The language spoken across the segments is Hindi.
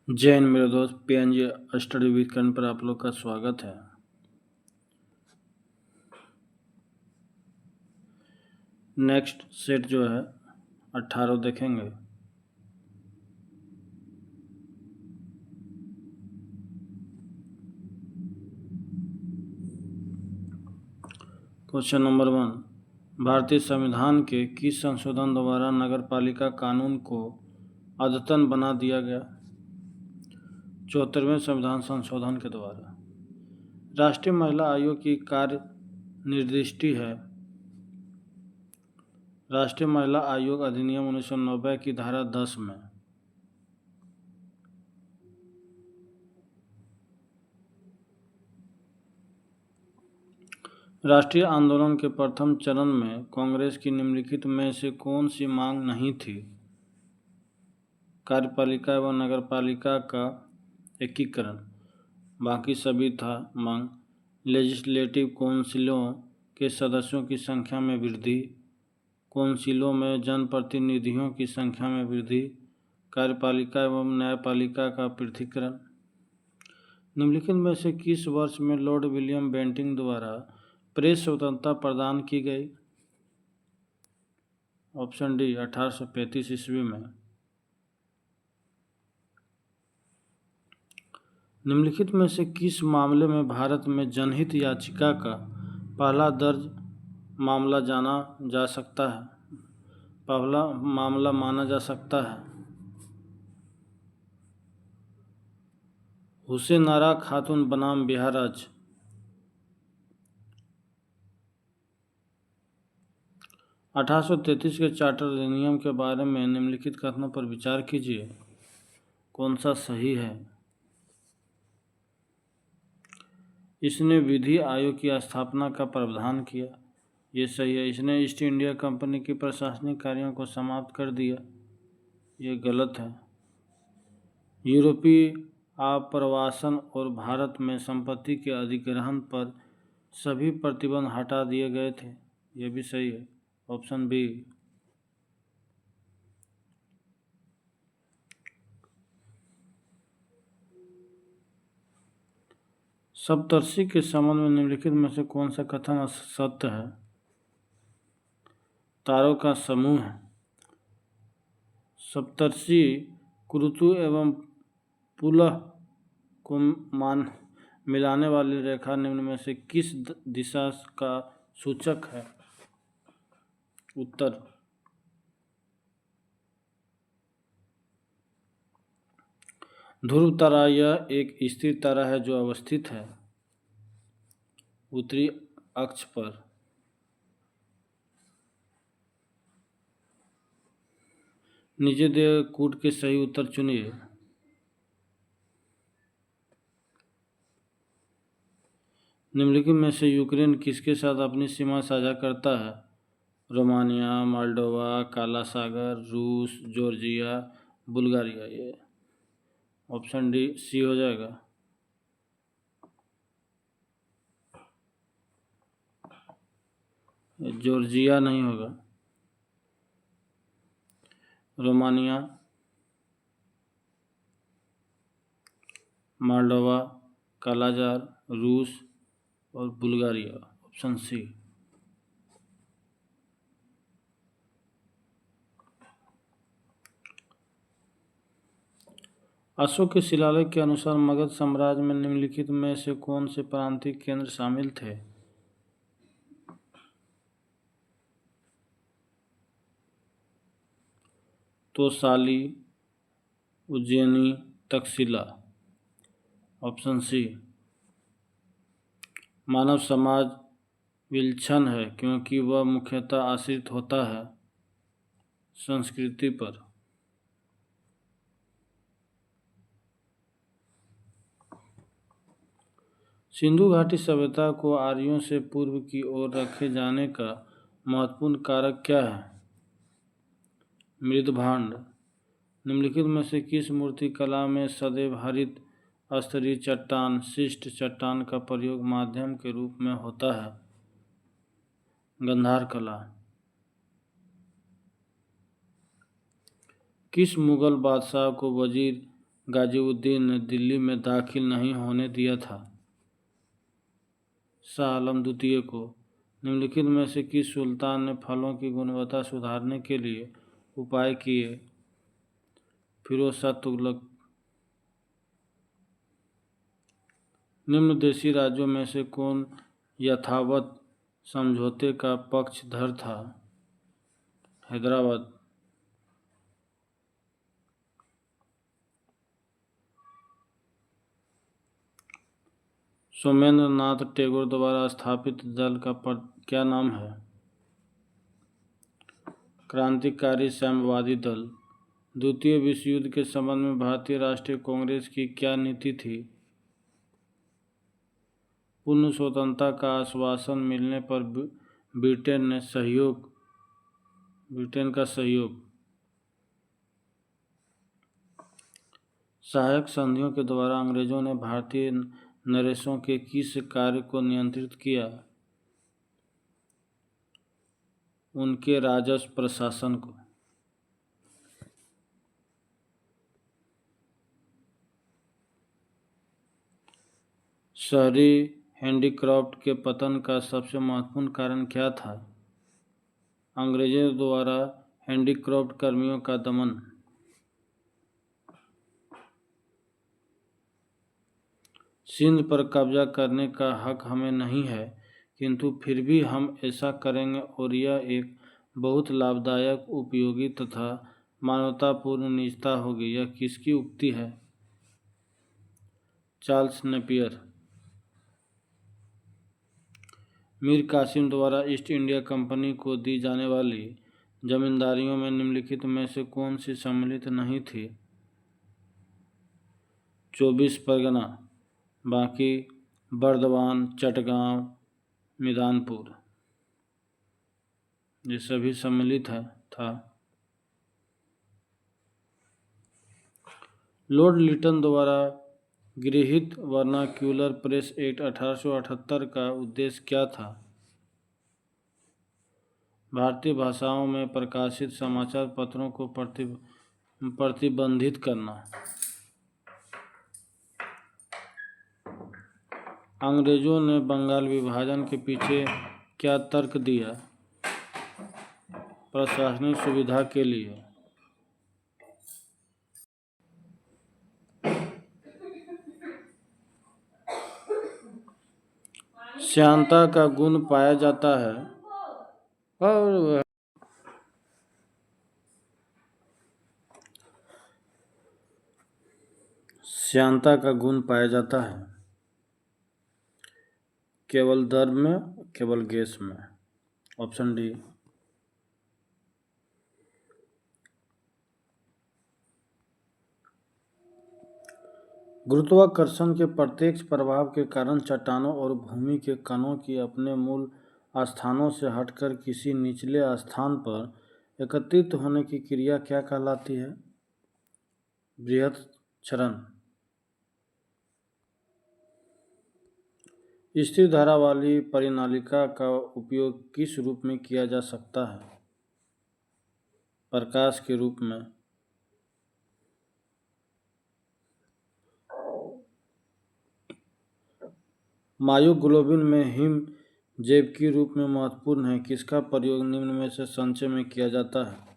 जय हिंद मेरे दोस्त। पीएनजी स्टडी वीकेंड पर आप लोग का स्वागत है। नेक्स्ट सेट जो है 18 देखेंगे। क्वेश्चन नंबर 1, भारतीय संविधान के किस संशोधन द्वारा नगरपालिका कानून को अद्यतन बना दिया गया? 74वें संविधान संशोधन के द्वारा। राष्ट्रीय महिला आयोग की कार्य निर्दिष्टि है। राष्ट्रीय महिला आयोग अधिनियम 1990 की धारा 10 में। राष्ट्रीय आंदोलन के प्रथम चरण में कांग्रेस की निम्नलिखित में से कौन सी मांग नहीं थी? कार्यपालिका एवं नगरपालिका का एकीकरण, बाकी सभी था मांग। लेजिस्लेटिव काउंसिलों के सदस्यों की संख्या में वृद्धि, काउंसिलों में जनप्रतिनिधियों की संख्या में वृद्धि, कार्यपालिका एवं न्यायपालिका का पृथक्करण। निम्नलिखित में से किस वर्ष में लॉर्ड विलियम बेंटिंक द्वारा प्रेस स्वतंत्रता प्रदान की गई? ऑप्शन डी 1835 ईस्वी में। निम्नलिखित में से किस मामले में भारत में जनहित याचिका का पहला दर्ज मामला माना जा सकता है? हुसैन आरा खातून बनाम बिहार राज्य। 1833 के चार्टर अधिनियम के बारे में निम्नलिखित कथनों पर विचार कीजिए, कौन सा सही है? इसने विधि आयोग की स्थापना का प्रावधान किया, ये सही है। इसने ईस्ट इंडिया कंपनी की प्रशासनिक कार्यों को समाप्त कर दिया, ये गलत है। यूरोपीय आप्रवासन और भारत में संपत्ति के अधिग्रहण पर सभी प्रतिबंध हटा दिए गए थे, ये भी सही है। Option B. सप्तर्षि के संबंध में निम्नलिखित में से कौन सा कथन सत्य है? तारों का समूह है। सप्तर्षि कुरुतु एवं पुलह को मिलाने वाली रेखा निम्न में से किस दिशा का सूचक है? उत्तर। ध्रुव तारा यह एक स्थिर तारा है जो अवस्थित है उत्तरी अक्ष पर। नीचे दिए कूट के सही उत्तर चुनिए। निम्नलिखित में से यूक्रेन किसके साथ अपनी सीमा साझा करता है? रोमानिया, मोल्डोवा, काला सागर, रूस, जॉर्जिया, बुल्गारिया। ये ऑप्शन डी सी हो जाएगा। जॉर्जिया नहीं होगा। रोमानिया, मोल्डोवा, कालाजार, रूस और बुल्गारिया। Option C. अशोक के शिलालेख के अनुसार मगध साम्राज्य में निम्नलिखित में से कौन से प्रांतीय केंद्र शामिल थे? तोसाली, उज्जैनी, तक्षशिला। Option C. मानव समाज विलक्षण है क्योंकि वह मुख्यतः आश्रित होता है संस्कृति पर। सिंधु घाटी सभ्यता को आर्यों से पूर्व की ओर रखे जाने का महत्वपूर्ण कारक क्या है? मृदभांड। निम्नलिखित में से किस मूर्ति कला में सदैव हरित स्तरीय चट्टान शिष्ट चट्टान का प्रयोग माध्यम के रूप में होता है? गंधार कला। किस मुगल बादशाह को वजीर गाजीउद्दीन ने दिल्ली में दाखिल नहीं होने दिया था। शाह आलम द्वितीय को निम्नलिखित में से किस सुल्तान ने फलों की गुणवत्ता सुधारने के लिए उपाय किए? फिरोज शाह तुगलक। निम्न देशी राज्यों में से कौन यथावत समझौते का पक्षधर था? हैदराबाद। सोमेंद्र नाथ टैगोर द्वारा स्थापित दल का क्या नाम है? क्रांतिकारी साम्यवादी दल। द्वितीय विश्व युद्ध के संबंध में भारतीय राष्ट्रीय कांग्रेस की क्या नीति थी? पूर्ण स्वतंत्रता का आश्वासन मिलने पर ब्रिटेन का सहयोग। सहायक संधियों के द्वारा अंग्रेजों ने भारतीय नरेशों के किस कार्य को नियंत्रित किया? उनके राजस्व प्रशासन को। शहरी हैंडीक्राफ्ट के पतन का सबसे महत्वपूर्ण कारण क्या था? अंग्रेजों द्वारा हैंडीक्राफ्ट कर्मियों का दमन। सिंध पर कब्जा करने का हक हमें नहीं है, किंतु फिर भी हम ऐसा करेंगे और यह एक बहुत लाभदायक, उपयोगी तथा मानवतापूर्ण निजता होगी। यह किसकी उक्ति है? Charles Napier. मीर कासिम द्वारा ईस्ट इंडिया कंपनी को दी जाने वाली जमींदारियों में निम्नलिखित में से कौन सी सम्मिलित नहीं थी? 24 परगना, बाकी, बर्दवान, चटगांव, मिदानपुर। ये सभी सम्मिलित था। लॉर्ड लिटन द्वारा गृहीत वर्नाक्यूलर प्रेस एक्ट 1878 का उद्देश्य क्या था? भारतीय भाषाओं में प्रकाशित समाचार पत्रों को प्रतिबंधित करना। अंग्रेजों ने बंगाल विभाजन के पीछे क्या तर्क दिया? प्रशासनिक सुविधा के लिए। श्यानता का गुण पाया जाता है और श्यानता का गुण पाया जाता है केवल द्रव में, केवल गैस में। Option D. गुरुत्वाकर्षण के प्रत्यक्ष प्रभाव के कारण चट्टानों और भूमि के कणों की अपने मूल स्थानों से हटकर किसी निचले स्थान पर एकत्रित होने की क्रिया क्या कहलाती है? बृहत्क्षरण। स्थिर धारा वाली परिनालिका का उपयोग किस रूप में किया जा सकता है? प्रकाश के रूप में। मायोग्लोबिन में हिम जैव के रूप में महत्वपूर्ण है, किसका प्रयोग निम्न में से संचय में किया जाता है?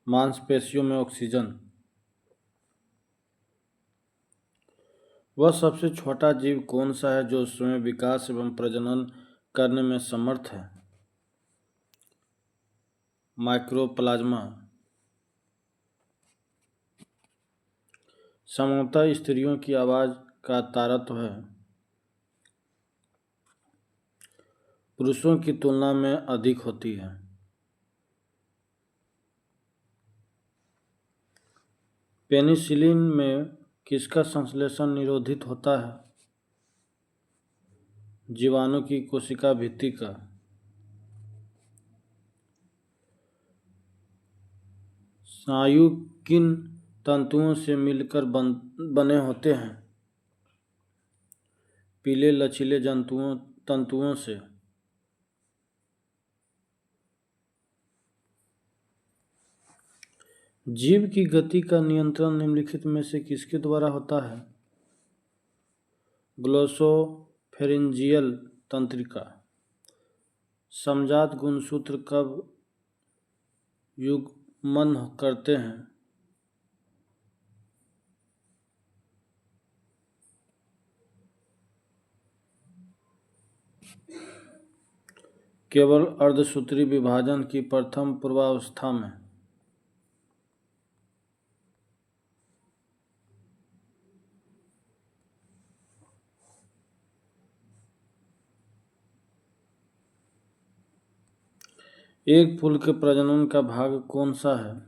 मांसपेशियों में ऑक्सीजन। वह सबसे छोटा जीव कौन सा है जो स्वयं विकास एवं प्रजनन करने में समर्थ है? माइक्रोप्लाज्मा। संभवतः स्त्रियों की आवाज का तारतम्य है, पुरुषों की तुलना में अधिक होती है। पेनिसिलिन में किसका संश्लेषण निरोधित होता है? जीवाणु की कोशिका भित्ति का। स्नायु किन तंतुओं से मिलकर बने होते हैं? पीले लचीले तंतुओं से। जीव की गति का नियंत्रण निम्नलिखित में से किसके द्वारा होता है? ग्लोसोफेरिंजियल तंत्रिका। समजात गुणसूत्र कब युग्मन करते हैं? केवल अर्धसूत्री विभाजन की प्रथम पूर्वावस्था में। एक फूल के प्रजनन का भाग कौन सा है?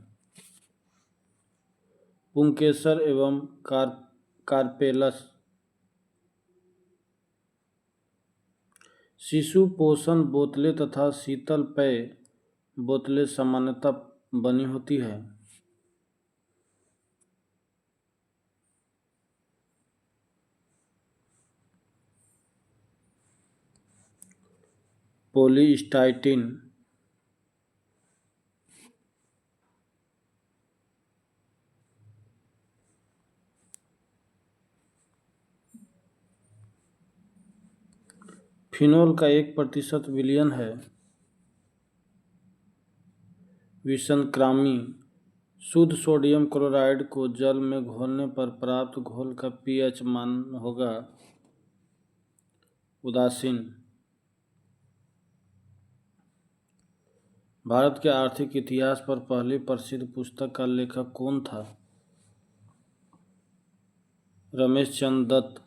पुंकेसर एवं कार्पेलस। शिशु पोषण बोतलें तथा शीतल पेय बोतलें सामान्यतः बनी होती है। पॉलीस्टाइटीन। फिनोल का 1% विलयन है। विषंक्रामी। शुद्ध सोडियम क्लोराइड को जल में घोलने पर प्राप्त घोल का pH मान होगा उदासीन। भारत के आर्थिक इतिहास पर पहली प्रसिद्ध पुस्तक का लेखक कौन था? रमेश चंद्र दत्त।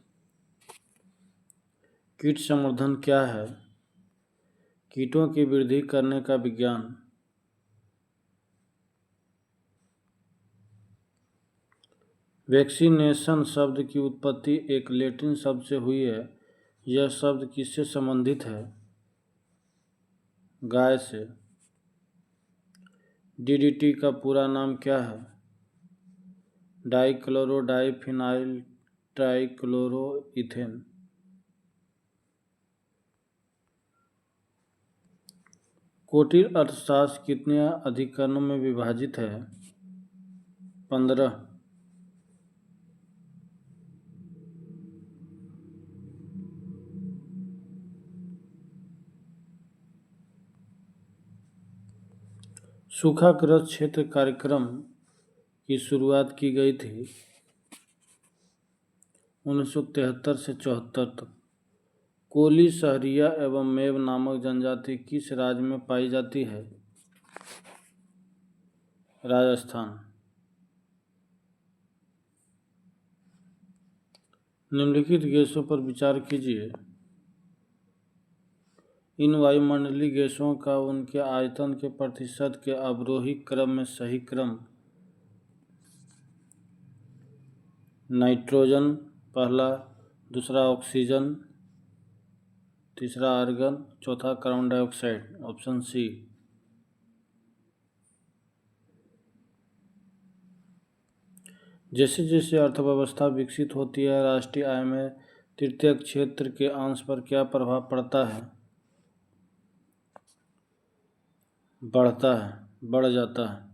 कीट संवर्धन क्या है? कीटों की वृद्धि करने का विज्ञान। वैक्सीनेशन शब्द की उत्पत्ति एक लैटिन शब्द से हुई है। यह शब्द किससे संबंधित है? गाय से। डीडीटी का पूरा नाम क्या है? Dichlorodiphenyltrichloroethane. कुटीर अर्थशास्त्र कितने अधिकरणों में विभाजित है? 15। सूखाग्रस्त क्षेत्र कार्यक्रम की शुरुआत की गई थी 1973 से 74 तक। कोली, सहरिया एवं मेव नामक जनजाति किस राज्य में पाई जाती है? राजस्थान। निम्नलिखित गैसों पर विचार कीजिए। इन वायुमंडलीय गैसों का उनके आयतन के प्रतिशत के अवरोही क्रम में सही क्रम। नाइट्रोजन पहला, दूसरा ऑक्सीजन, तीसरा आर्गन, चौथा कार्बन डाइऑक्साइड। Option C. जैसे जैसे अर्थव्यवस्था विकसित होती है, राष्ट्रीय आय में तृतीय क्षेत्र के अंश पर क्या प्रभाव पड़ता है? बढ़ता है, बढ़ जाता है।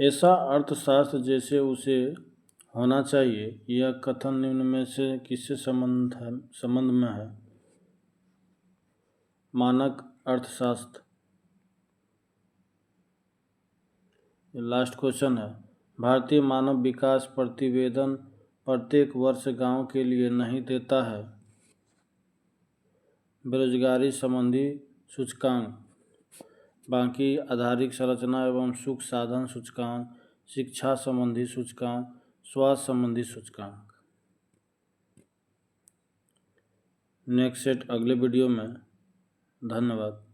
ऐसा अर्थशास्त्र जैसे उसे होना चाहिए, यह कथन निम्न में से किससे संबंध में है? मानक अर्थशास्त्र। लास्ट क्वेश्चन है। भारतीय मानव विकास प्रतिवेदन प्रत्येक वर्ष गांव के लिए नहीं देता है। बेरोजगारी संबंधी सूचकांक, बाकी आधारिक संरचना एवं सुख साधन सूचकांक, शिक्षा संबंधी सूचकांक, स्वास्थ्य संबंधी सूचकांक। नेक्स्ट सेट अगले वीडियो में। धन्यवाद।